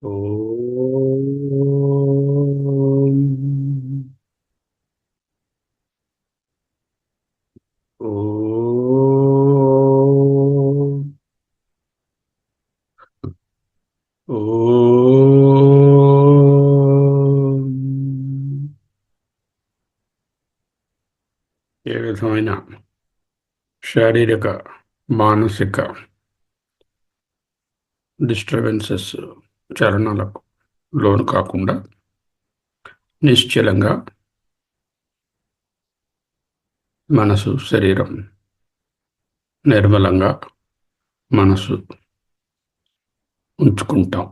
ఓం ఓం ఓం ఏ విధమైన శారీరక మానసిక డిస్టర్బెన్సెస్ చలనాలకు లోను కాకుండా నిశ్చలంగా మనసు శరీరం నిర్మలంగా మనసు ఉంచుకుంటాం.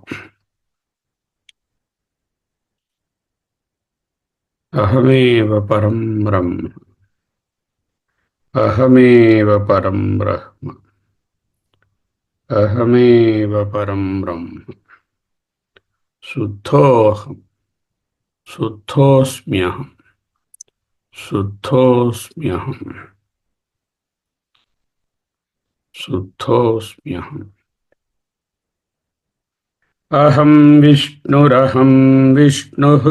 అహమేవ పరం బ్రహ్మ, అహమేవ పరం బ్రహ్మ, అహమేవ పరం బ్రహ్మ, శుద్ధోహం, శుద్ధోస్మ్యహం, శుద్ధోస్మ్యహం, శుద్ధోస్మ్యహం. అహం విష్ణురహం విష్ణుః,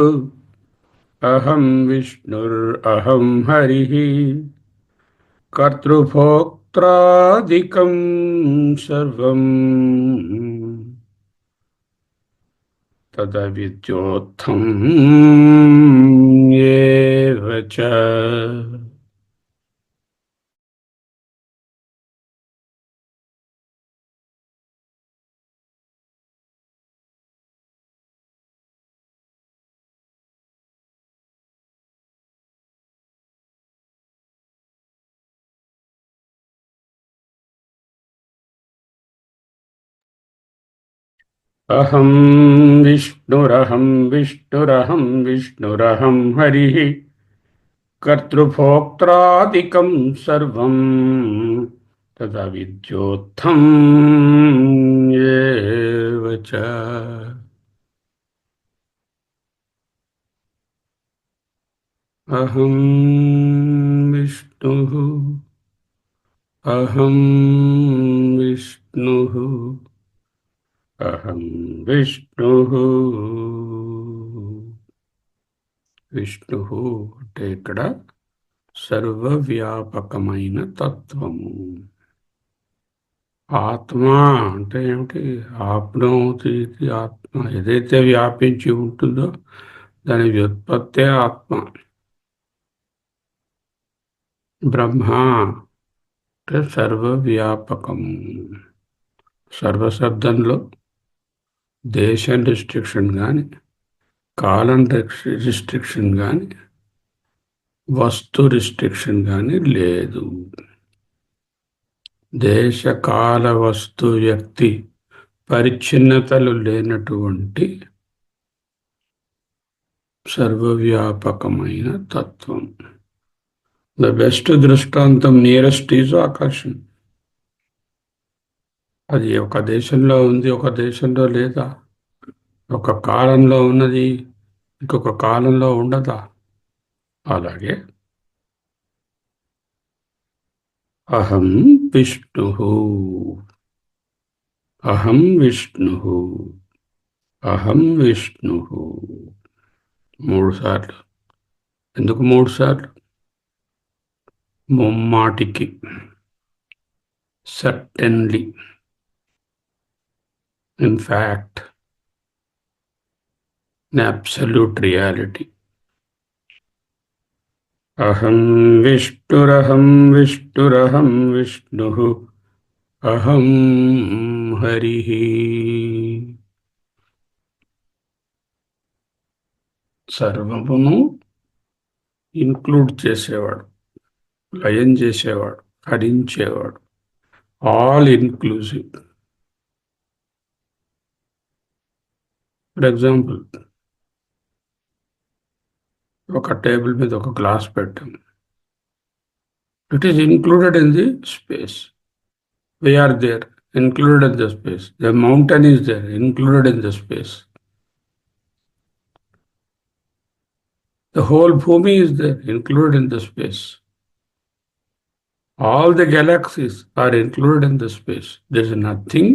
అహం విష్ణురహం హరిః, కర్తృభోక్త్రాదికం సర్వం తదవిద్యోత్థం ఏవ చ. అహం విష్ణురహం విష్ణురహం విష్ణురహం హరిః, కర్తృభోక్త్రాదికం సర్వం తదవిద్యోత్థం ఏవ చ. అహం విష్ణుః, అహం విష్ణుః, అహం విష్ణుః. విష్ణుః అంటే ఇక్కడ సర్వవ్యాపకమైన తత్వము. ఆత్మ అంటే ఏమిటి? ఆప్నోతి ఆత్మ, ఏదైతే వ్యాపించి ఉంటుందో దాని వ్యుత్పత్తే ఆత్మ. బ్రహ్మ అంటే సర్వవ్యాపకము. సర్వశబ్దంలో దేశం రిస్ట్రిక్షన్ కానీ, కాలం రిస్ట్రిక్షన్ కానీ, వస్తు రిస్ట్రిక్షన్ కానీ లేదు. దేశకాల వస్తు వ్యక్తి పరిచ్ఛిన్నతలు లేనటువంటి సర్వవ్యాపకమైన తత్వం. ద బెస్ట్ దృష్టాంతం నియరెస్ట్ ఈజ్ ఆకాశం. అది ఒక దేశంలో ఉంది, ఒక దేశంలో లేదా? ఒక కాలంలో ఉన్నది, ఇంకొక కాలంలో ఉండదా? అలాగే అహం విష్ణు, అహం విష్ణు, అహం విష్ణు. 3 సార్లు. ఎందుకు 3 సార్లు? ముమ్మాటికి, certainly, in fact, in absolute reality. అహం విష్ణురహం విష్ణురహం విష్ణు, అహం హరిః. సర్వమును ఇన్క్లూడ్ చేసేవాడు, లయం చేసేవాడు, హరించేవాడు, ఆల్ ఇన్క్లూజివ్. ఫర్ ఎగ్జాంపుల్, ఒక టేబుల్ మీద ఒక గ్లాస్ పెట్టాం. It is included in the space. We are there, included in the space. The mountain is there, included in the space. The whole Bhumi is there, included in the space. All the galaxies are included in the space. There is nothing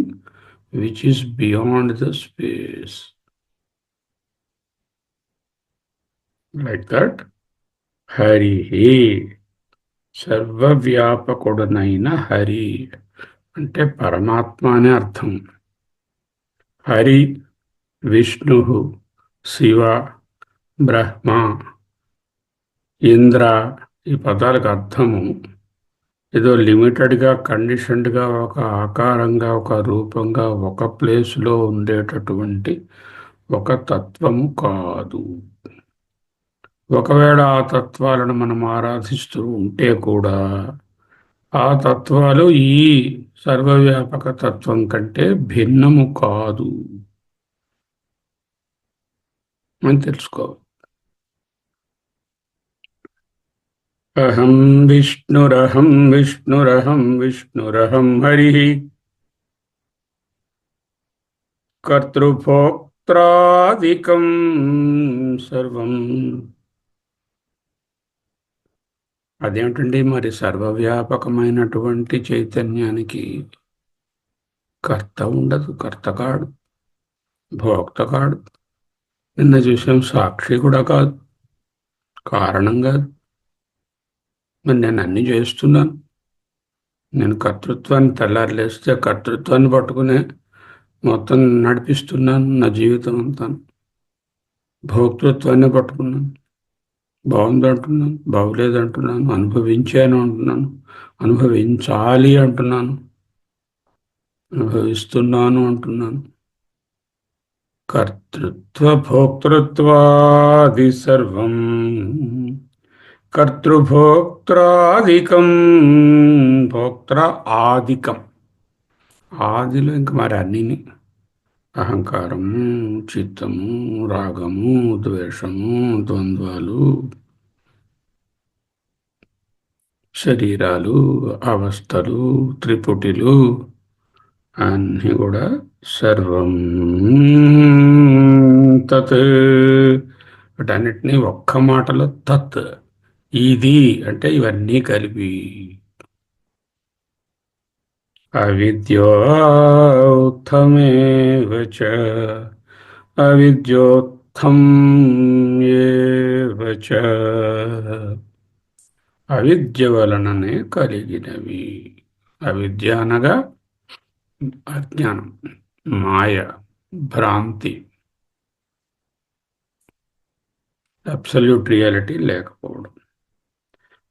which is beyond the space. Like that. Hari సర్వవ్యాపకుడనైన హరి అంటే పరమాత్మ అనే అర్థం. హరి, విష్ణు, శివ, బ్రహ్మ, ఇంద్ర ఈ పదాలకు అర్థము ఏదో లిమిటెడ్గా కండిషన్డ్గా ఒక ఆకారంగా ఒక రూపంగా ఒక ప్లేస్లో ఉండేటటువంటి ఒక తత్వము కాదు. ఒకవేళ ఆ తత్వాలను మనం ఆరాధిస్తూ ఉంటే కూడా ఆ తత్వాలు ఈ సర్వవ్యాపక తత్వం కంటే భిన్నము కాదు అని తెలుసుకోవాలి. అహం విష్ణురహం విష్ణురహం విష్ణురహం హరి కర్తృభోక్త్రాదికం సర్వం. అదేమిటండి మరి సర్వవ్యాపకమైనటువంటి చైతన్యానికి కర్త ఉండదు, కర్త కాడు, భోక్త కాడు. నిన్న చూసాం సాక్షి కూడా కాదు, కారణం కాదు. మరి నేను అన్నీ చేస్తున్నాను. నేను కర్తృత్వాన్ని తెల్లారిలేస్తే కర్తృత్వాన్ని పట్టుకునే మొత్తం నడిపిస్తున్నాను నా జీవితం అంతా. భోక్తృత్వాన్ని పట్టుకున్నాను. బాగుంది అంటున్నాను, బాగులేదు అంటున్నాను, అనుభవించాను అంటున్నాను, అనుభవించాలి అంటున్నాను, అనుభవిస్తున్నాను అంటున్నాను. కర్తృత్వ భోక్తృత్వాది సర్వం కర్తృభోక్త్రాదికం. భోక్త్ర ఆదికం, ఆదిలో ఇంక మరి అన్నీ అహంకారము, చిత్తము, రాగము, ద్వేషము, ద్వంద్వాలు, శరీరాలు, అవస్థలు, త్రిపుటిలు అన్నీ కూడా సర్వం తత్. వాటన్నిటినీ ఒక్క మాటలో తత్, ఇది అంటే ఇవన్నీ కలిపి. అవిద్యోత్తమేవ చ అవిద్యోత్థం ఏవ చ. అవిద్య వలననే కలిగినవి. అవిద్య అనగా అజ్ఞానం, మాయ, భ్రాంతి, అబ్సల్యూట్ రియాలిటీ లేకపోవడం.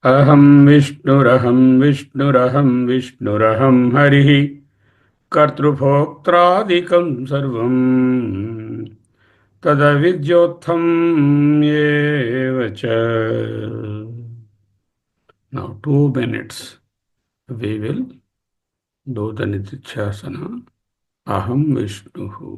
అహం విష్ణురహం విష్ణురహం విష్ణురహం హరి కర్తృభోక్త్రాదికం సర్వం తదవిద్యోత్థం ఏవ చ. Now 2 minutes we will do the Nididhyasana. Aham Vishnuhu.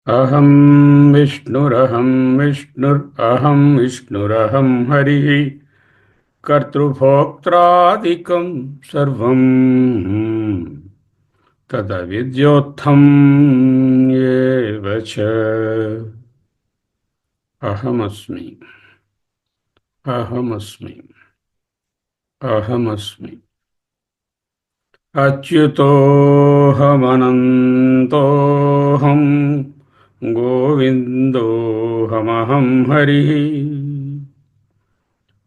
అహం విష్ణురహం విష్ణురహం విష్ణురహం హరి కర్తృభోక్త్రాదికం సర్వం తదవిద్యోత్థం ఏవ చ. అహమస్మి అహమస్మి అహమస్మి అచ్యుతోహమనంతోహం గోవిందోహమహం హరి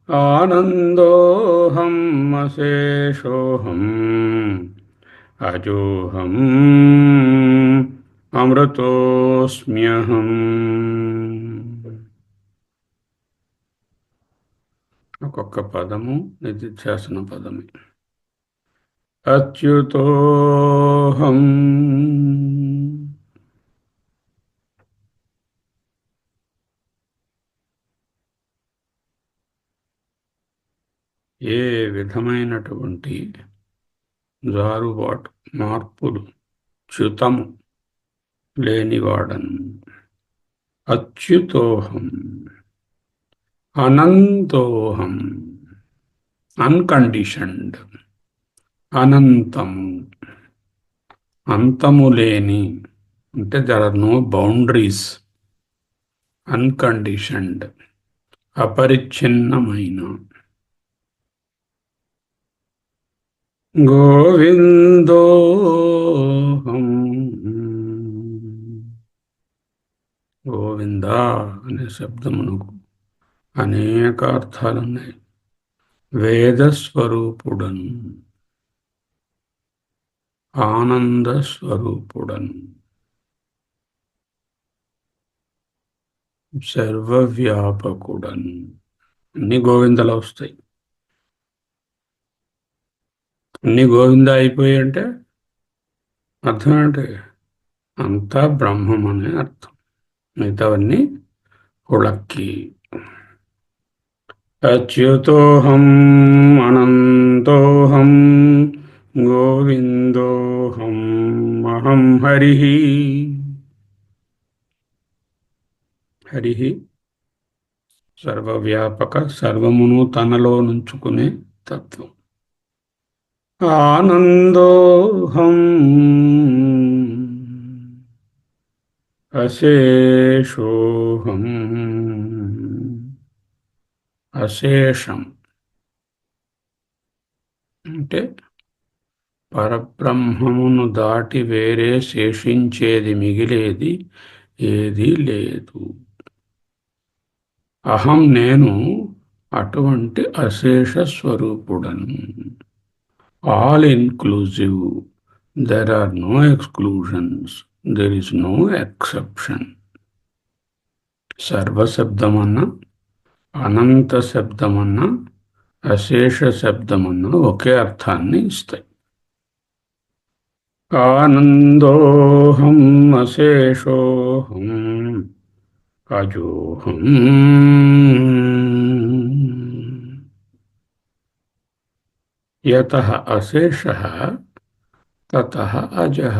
ఆనందోహం అశేషోహం అజోహం అమృతోస్మ్యహం. ఒక్కొక్క పదము నిధిధ్యాసన పదమే. అచ్యుతోహం ఏ విధమైనటువంటి జారుబాటు మార్పులు చ్యుతము లేనివాడను. అచ్యుతోహం అనంతోహం అన్కండిషన్డ్, అనంతము అంతము లేని, అంటే there are no boundaries, unconditioned అపరిచ్ఛిన్నమైన. గోవిందోహం గోవింద అనే శబ్దమునకు అనేక అర్థాలున్నాయి. వేదస్వరూపుడను, ఆనందస్వరూపుడను, సర్వవ్యాపకుడను, అన్ని గోవిందలు వస్తాయి. అన్ని గోవింద అయిపోయి అంటే అర్థం ఏంటి? అంతా బ్రహ్మం అనే అర్థం. మిగతావన్నీ ఉళక్కి. అచ్యుతోహం అనంతోహం గోవిందోహం అహం హరి. హరి సర్వవ్యాపక, సర్వమును తనలో నుంచుకునే తత్వం. ఆనందోహం అశేషోహం, అశేషం అంటే పరబ్రహ్మమును దాటి వేరే శేషించేది, మిగిలేది ఏదీ లేదు. అహం నేను అటువంటి అశేష స్వరూపుడను. All inclusive. There are no exclusions, there is no exception. సర్వశబ్దమన్నా, అనంత శబ్దమన్నా, అశేష శబ్దమన్నా ఒకే అర్థాన్ని ఇస్తాయి. ఆనందోహం అశేషోహం అజోహం. యతః అశేషః తతః అజః.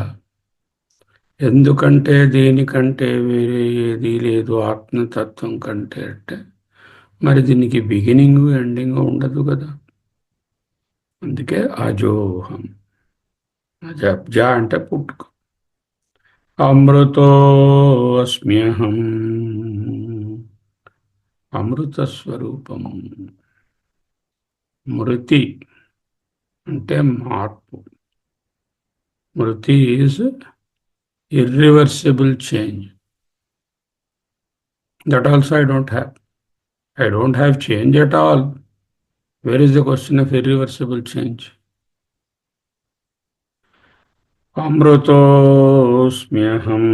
ఎందుకంటే దీనికంటే వేరే ఏదీ లేదు ఆత్మతత్వం కంటే అంటే, మరి దీనికి బిగినింగ్ ఎండింగ్ ఉండదు కదా. అందుకే అజోహం. అజ అంటే పుట్టుక. అమృతో అస్మ్యహం, అమృత స్వరూపము. మృతి అంటే మార్పు. మృతి is irreversible change. That also I don't have. I don't have change at all. Where is the question of irreversible change? Amrutosmyaham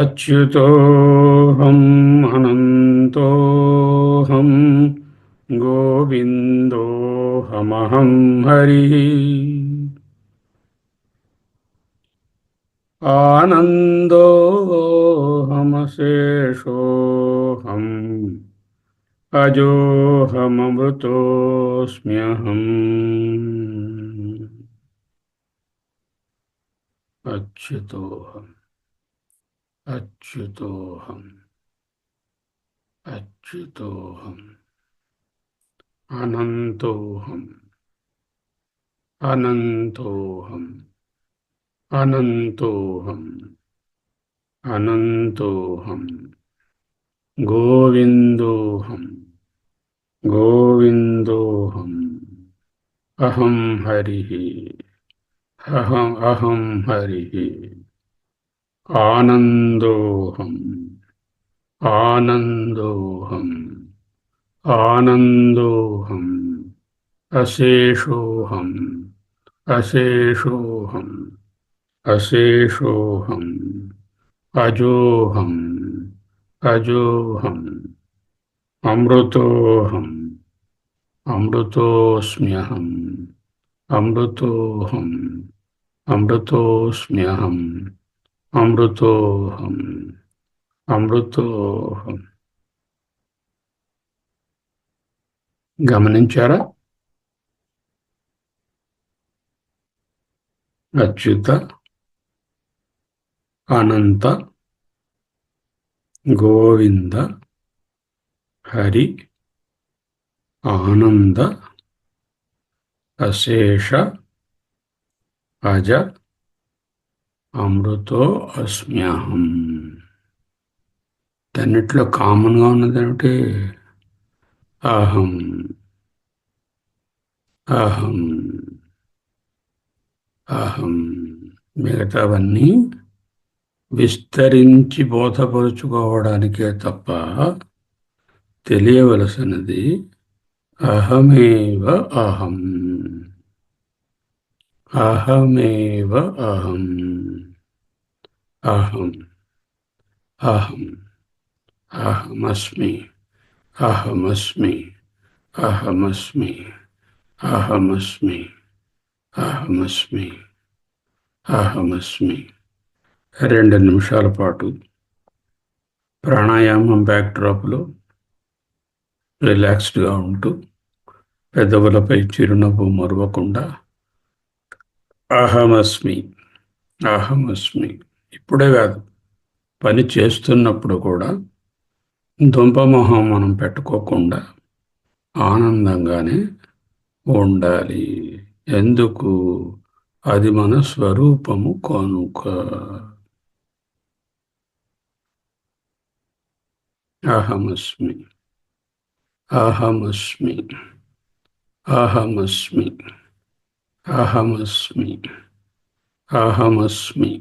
Achyutoham Anantoham Govindohamaham Hari ఆనందోహమశేషోహం అజోహమమృతోస్మ్యహం. अच्युतोऽहम् अच्युतोऽहम् अच्युतोऽहम् अनन्तोऽहम् अनन्तोऽहम् अनन्तोऽहम् अनन्तोऽहम् गोविन्दोऽहम् गोविन्दोऽहम् अहं हरिः अहं हरिः आनन्दोऽहम् आनन्दोऽहम् आनन्दोऽहम् अशेषोऽहम् अशेषोऽहम् अशेषोऽहम् अजोऽहम् अजोऽहम् अमृतोऽहम् अमृतोऽस्म्यहम् अमृतोऽहम् अमृतोऽस्म्यहम् अमृतोऽहम् अमृतोऽहम्. గమనించారా? అచ్యుత, అనంత, గోవింద, హరి, ఆనంద, అశేష, అజ, అమృతో అస్మ్యహం. దాన్నిట్లో కామన్గా ఉన్నదేమిటి? అహం అహం అహం. మిగతావన్నీ విస్తరించి బోధపరుచుకోవడానికే తప్ప తెలియవలసినది అహమేవ అహం. అహమేవ అహం. అహం అహం అహమస్మి అహమస్మి అహమస్మి అహమస్మి అహమస్మి అహమస్మి. 2 నిమిషాల పాటు ప్రాణాయామం బ్యాక్డ్రాప్లో రిలాక్స్డ్గా ఉంటూ పెదవులపై చిరునవ్వు మరవకుండా అహమస్మి అహమస్మి. ఇప్పుడే కాదు, పని చేస్తున్నప్పుడు కూడా దుంపమొహం మనం పెట్టుకోకుండా ఆనందంగానే ఉండాలి. ఎందుకు? అది మన స్వరూపము కనుక. అహమస్మి అహమస్మి అహమస్మి అహమస్మి అహమస్మి.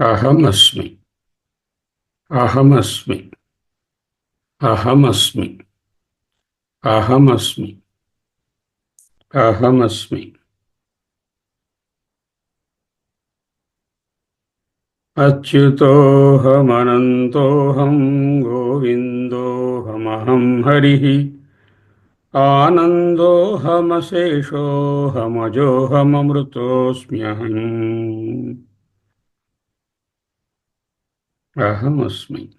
అహమస్మి. అహమస్మి. అహమస్మి. అహమస్మి. అహమస్మి. అచ్యుతోహమనంతోహం గోవిందోహమహం హరిః ఆనందోహమశేషోహమజోహమమృతోऽస్మ్యహం. అహమస్మి.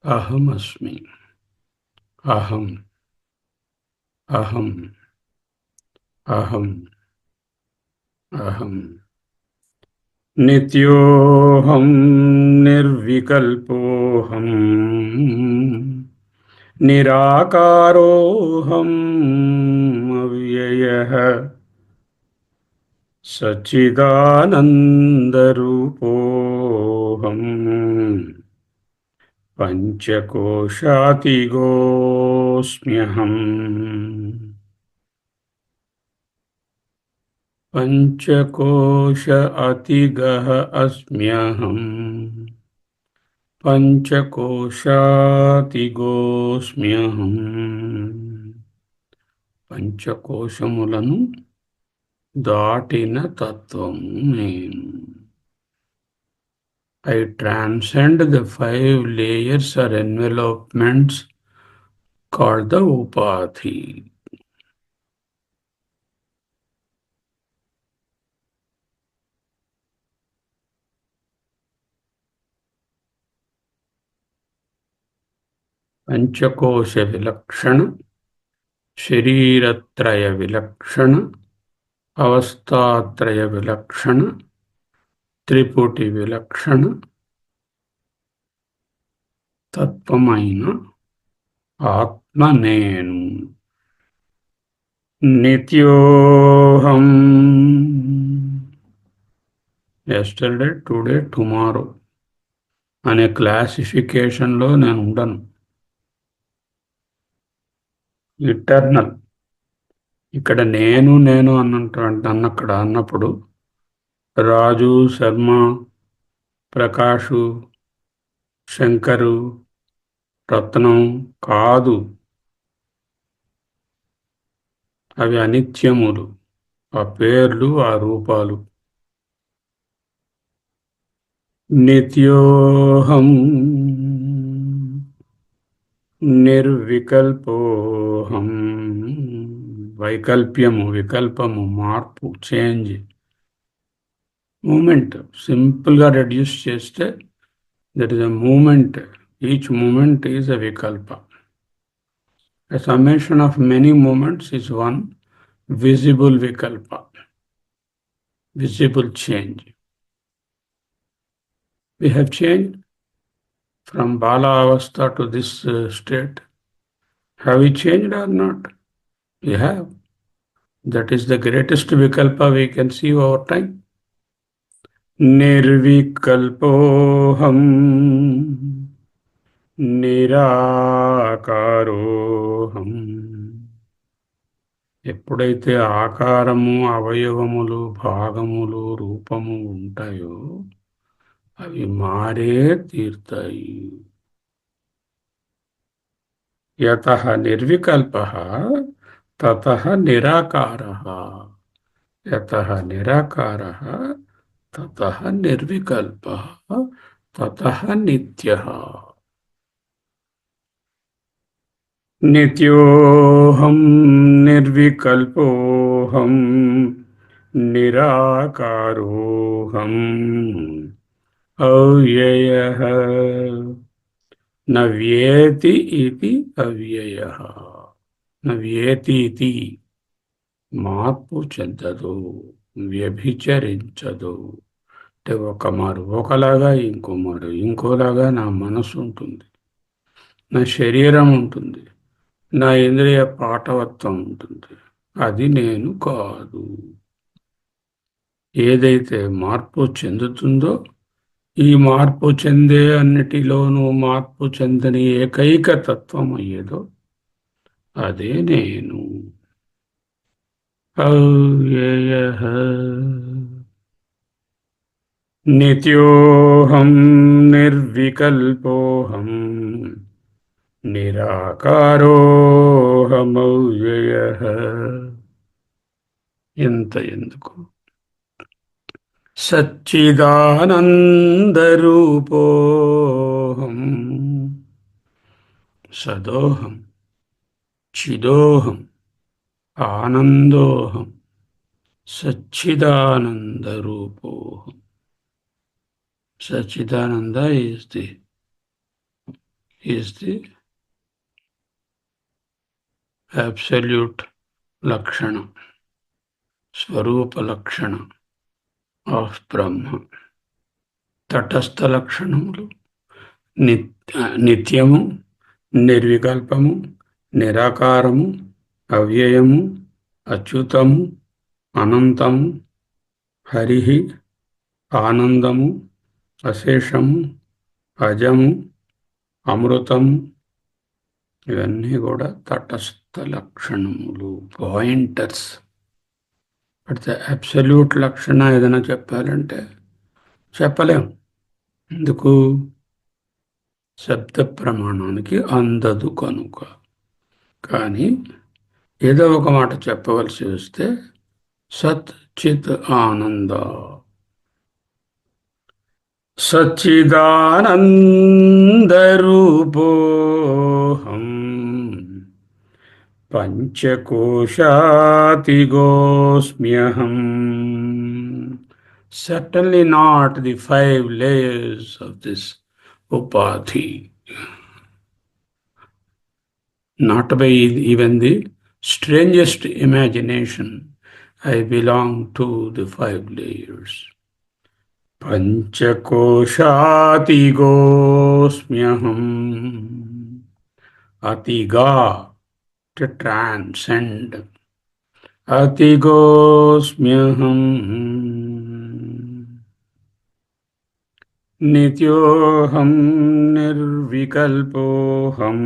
అహమస్మి. అహం. అహం. అహం. అహం. నిత్యోహం నిర్వికల్పోహం నిరాకారోహం అవ్యయః సచ్చిదానందరూపోహం పంచకోశాతిగోస్మ్యహం. పంచకోశ అతిగః అస్మ్యహం. పంచకోశాతిగోస్మ్యహం. పంచకోశములను దాటిన తత్వము నేను. I transcend the 5 layers or envelopments called the Upadhi. పంచకోశ విలక్షణ, శరీరత్రయ విలక్షణ, అవస్థాత్రయ విలక్షణ, త్రిపుటి విలక్షణ తత్వమైన ఆత్మ నేను. నిత్యోహం. ఎస్టర్డే, టుడే, టుమారో అనే క్లాసిఫికేషన్లో నేను ఉండను. ఇటర్నల్. ఇక్కడ నేను నేను అన్నక్కడ అన్నప్పుడు రాజు, శర్మ, ప్రకాషు, శంకరు, రత్నం కాదు. అవి అనిత్యములు. ఆ పేర్లు, ఆ రూపాలు. నిత్యోహం నిర్వికల్పోహం. వైకల్ప్యము, వికల్పము, మార్పు, చేంజ్, మూమెంట్. సింపుల్గా రెడ్యూస్ చేస్తే that is a movement. Each movement is a వికల్ప. A summation of many moments is one visible vikalpa, visible change. We have changed from Bala Avastha to this state. Have we changed or not? We have. That is the greatest vikalpa we can see over time. Nirvikalpoham నిరాకారోహం. ఎప్పుడైతే ఆకారము, అవయవములు, భాగములు, రూపము ఉంటాయో అవి మారే తీరుతాయి. యతః నిర్వికల్పః తతః నిరాకారః. యతః నిరాకారః తతః నిర్వికల్పః తతః నిత్యః. నిత్యోహం నిర్వికల్పోహం నిరాకారోహం అవ్యయః నవ్యేతి ఇతి అవ్యయః. నవ్యేతి ఇతి మార్పు చెందదు, వ్యభిచరించదు. అంటే ఒకలాగా ఇంకోలాగా నా మనసు ఉంటుంది, నా శరీరం ఉంటుంది, నా ఇంద్రియ పాటవత్వం ఉంటుంది. అది నేను కాదు. ఏదైతే మార్పు చెందుతుందో, ఈ మార్పు చెందే అన్నిటిలోనూ మార్పు చెందని ఏకైక తత్వం అయ్యేదో అదే నేను. అవ్యయః. నిత్యోహం నిర్వికల్పోహం నిరాకారోహమవ్యయః. ఎంత ఎందుకు? సచ్చిదానందరూపోహం సదోహం చిదోహం ఆనందోహం సచ్చిదానందరూపోహం. Sachidananda is the absolute lakshana, Swarupa lakshana of Brahma. తటస్థ లక్షణములు నిత్యము, నిర్వికల్పము, నిరాకారము, అవ్యయము, అచ్యుతము, అనంతము, హరి, ఆనందము, అశేషము, అజము, అమృతము, ఇవన్నీ కూడా తటస్థ లక్షణములు, పాయింటర్స్. బట్ అబ్సల్యూట్ లక్షణ ఏదైనా చెప్పాలంటే చెప్పలేం. ఎందుకు? శబ్ద ప్రమాణానికి అందదు కనుక. కానీ ఏదో ఒక మాట చెప్పవలసి వస్తే సత్ చిత్ ఆనంద, సచ్చిదానందరూపోహం పంచకోశాతిగోస్మ్యహం. Certainly not the 5 layers of this upadhi, not by even the strangest imagination. I belong to the 5 layers. Panchakoshātigosmyaham. Atiga, to transcend. Atigosmyaham. Nityoham nirvikalpoham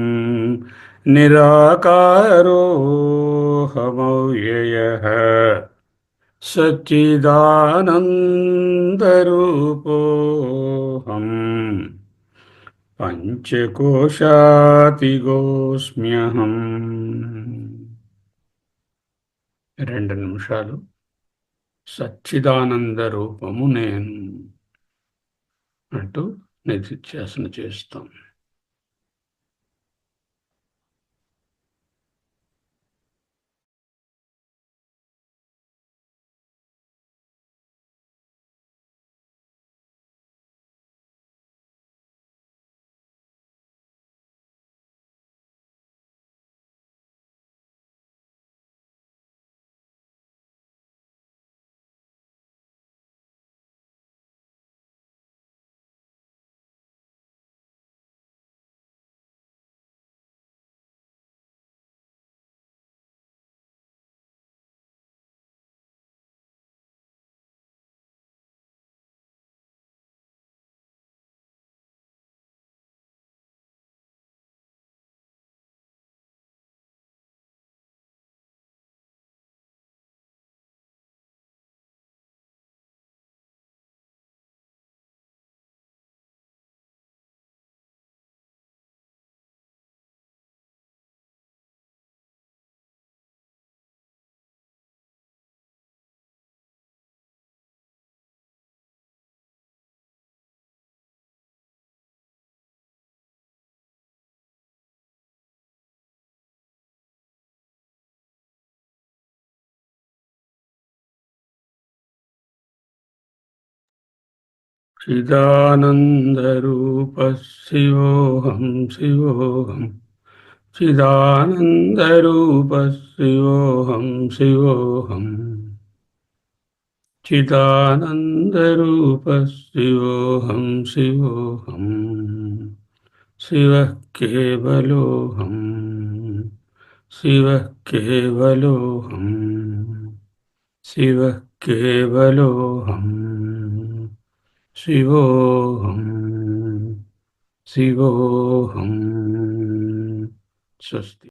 nirakarohamavyayah సచ్చిదానందరూపోహం పంచకోశాతిగోస్మ్యహం. 2 నిమిషాలు సచ్చిదానంద రూపము నేను అంటూ నిధిధ్యాసన చేస్తాం. చిదానందరూప శివోహం శివోహం చిదానందరూప శివోహం శివోహం చిదానందరూప శివోహం శివోహం శివః కేవలోహం శివః కేవలోహం శివః కేవలోహం శివోహం శివోహం. స్వస్తి.